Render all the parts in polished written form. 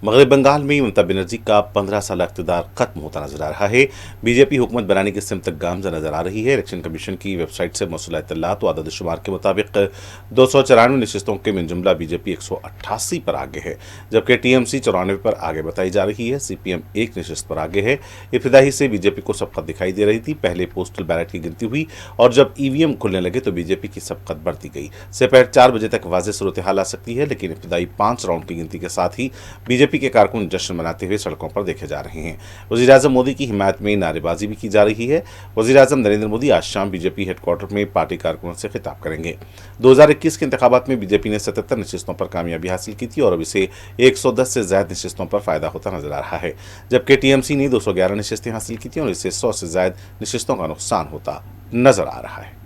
मगरब बंगाल में ममता बनर्जी का 15 साल इक़्तिदार खत्म होता नजर आ रहा है। बीजेपी हुकूमत बनाने की सिमत गामज़न नजर आ रही है। इलेक्शन कमीशन की वेबसाइट से मौसूल इत्तलात व अदद-ओ-शुमार के मुताबिक 294 नशिस्तों के मिन जुमला बीजेपी 188 पर आगे है, जबकि टीएमसी 94 पर आगे बताई जा रही है। सीपीएम 1 नशिस्त पर आगे है। इब्तिदाई से बीजेपी को सबकत दिखाई दे रही थी। पहले पोस्टल बैलेट की गिनती हुई और जब ईवीएम खुलने लगे तो बीजेपी की सबकत बढ़ती गई। दोपहर 4 बजे तक वाज़ेह सूरत हाल आ सकती है, लेकिन इब्तिदाई 5 राउंड की गिनती के साथ ही बीजेपी के कारकुन जश्न मनाते हुए सड़कों पर देखे जा रहे हैं। वज़ीर-ए-आज़म मोदी की हिमायत में नारेबाजी भी की जा रही है। वज़ीर-ए-आज़म नरेंद्र मोदी आज शाम बीजेपी हेडक्वार्टर में पार्टी कारकुनों से खिताब करेंगे। 2021 के इंतखाबात में बीजेपी ने 77 नशिस्तों पर कामयाबी हासिल की थी और अब इसे 110 से ज्यादा नशिस्तों पर फायदा होता नजर आ रहा है, जबकि टीएमसी ने 211 नशिस्तें हासिल की थी और इसे 100 से ज्यादा नशिस्तों का नुकसान होता नजर आ रहा है।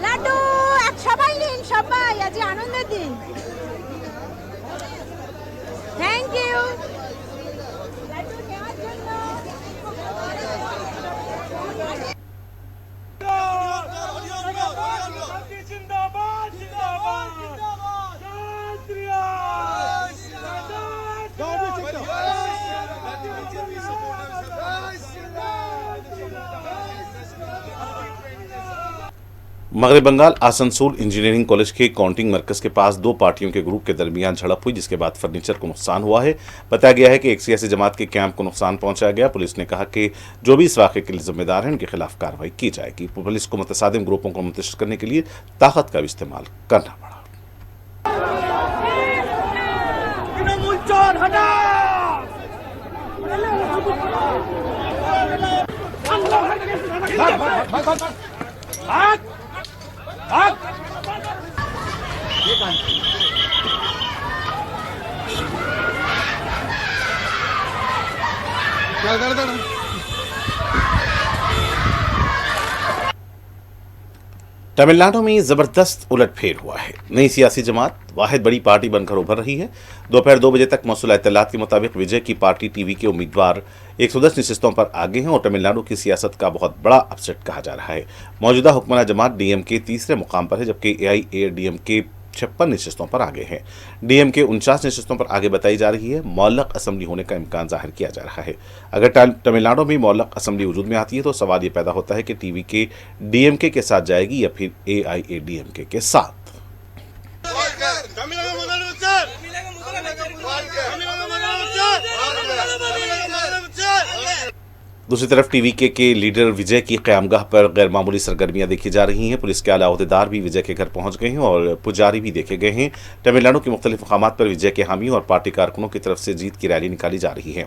লাড্ডু এক সবাই নিন, সবাই আজ আনন্দের দিন। Thank you. লাড্ডু নেওয়ার জন্য জিন্দাবাদ জিন্দাবাদ मगरब बंगाल आसनसोल इंजीनियरिंग कॉलेज के काउंटिंग मरकज के पास दो पार्टियों के ग्रुप के दरमियान झड़प हुई, जिसके बाद फर्नीचर को नुकसान हुआ है। बताया गया है कि एक सियासी जमात के कैंप को नुकसान पहुंचाया गया। पुलिस ने कहा कि जो भी इस वाक़े के लिए जिम्मेदार हैं उनके खिलाफ कार्रवाई की जाएगी। पुलिस को मुतसादिम ग्रुपों को मुंतशिर करने के लिए ताकत का भी इस्तेमाल करना पड़ा। तमिलनाडु में जबरदस्त उलटफेर हुआ है। नई सियासी जमात वाहिद बड़ी पार्टी बनकर उभर रही है। दोपहर 2 बजे तक मौसूल इत्तलात के मुताबिक विजय की पार्टी टीवी के उम्मीदवार 110 नशिस्तों पर आगे हैं और तमिलनाडु की सियासत का बहुत बड़ा अपसेट कहा जा रहा है। मौजूदा हुक्मरान जमात डीएमके तीसरे मुकाम पर है, जबकि एआईएडीएमके 56 नशिस्तों पर आगे है। डीएमके 49 नशिस्तों पर आगे बताई जा रही है। मुअल्लक असेंबली होने का इम्कान जाहिर किया जा रहा है। अगर तमिलनाडु में मुअल्लक असेंबली वजूद में आती है तो सवाल ये पैदा होता है कि टीवी के डीएमके के साथ जाएगी या फिर एआईएडीएमके के साथ। दूसरी तरफ टीवी के लीडर विजय की क़यामगाह पर गैर मामूली सरगर्मियां देखी जा रही हैं। पुलिस के आला अहदेदार भी विजय के घर पहुंच गए हैं और पुजारी भी देखे गए हैं। तमिलनाडु के मुख्तलिफ मकामात पर विजय के हामी और पार्टी कारकुनों की तरफ से जीत की रैली निकाली जा रही है।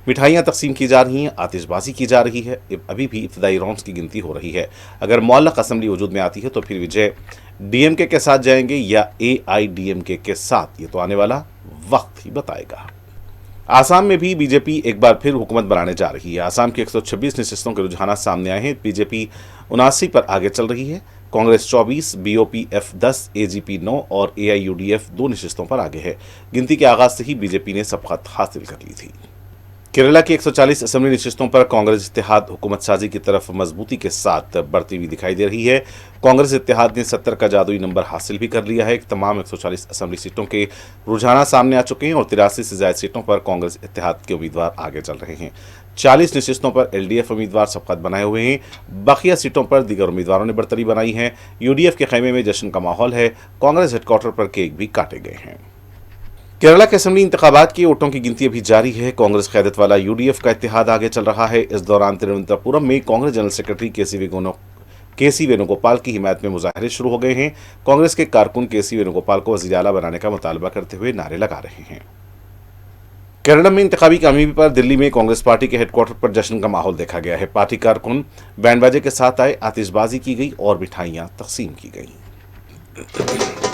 मिठाइयां तकसीम की जा रही हैं, आतिशबाजी की जा रही है। अभी भी इब्तिदाई राउंड्स की गिनती हो रही है। अगर मुअल्लक असेंबली वजूद में आती है तो फिर विजय डीएमके के साथ जाएंगे या एआईडीएमके के साथ, ये तो आने वाला वक्त ही बताएगा। आसाम में भी बीजेपी एक बार फिर हुकूमत बनाने जा रही है। आसाम की 126 नशिस्तों के रुझानात सामने आए हैं। बीजेपी 79 पर आगे चल रही है। कांग्रेस 24, बीओपीएफ 10, एजीपी 9 और एआईयूडीएफ 2 नशिस्तों पर आगे है। गिनती के आगाज से ही बीजेपी ने सबकत हासिल कर ली थी। केरला की 140 असेंबली नशिस्तों पर कांग्रेस इत्तेहाद हुकूमत साजी की तरफ मजबूती के साथ बढ़ती हुई दिखाई दे रही है। कांग्रेस इत्तेहाद ने 70 का जादुई नंबर हासिल भी कर लिया है। तमाम 140 असेंबली सीटों के रुझाना सामने आ चुके हैं और 83 से ज्यादा सीटों पर कांग्रेस इत्तेहाद के उम्मीदवार आगे चल रहे हैं। 40 नशिस्तों पर एलडीएफ उम्मीदवार सबकत बनाए हुए हैं। बाकिया सीटों पर दीगर उम्मीदवारों ने बढ़तरी बनाई है। यूडीएफ के खेमे में जश्न का माहौल है। कांग्रेस हेडक्वार्टर पर केक भी काटे गए हैं। केरला के असेंबली इंतखाबात की वोटों की गिनती अभी जारी है। कांग्रेस क़यादत वाला यूडीएफ का इत्तेहाद आगे चल रहा है। इस दौरान तिरुवनंतपुरम में कांग्रेस जनरल सेक्रेटरी केसी वेणुगोपाल की हिमायत में मुजाहरे शुरू हो गए हैं। कांग्रेस के कारकुन केसी वेणुगोपाल को वज़ीर आला बनाने का मुतालबा करते हुए नारे लगा रहे हैं। केरल में इंतखाबी कामयाबी पर दिल्ली में कांग्रेस पार्टी के हेडक्वार्टर पर जश्न का माहौल देखा गया है। पार्टी कारकुन बैंड बाजे के साथ आए, आतिशबाजी की गई और मिठाइयां तकसीम की गई।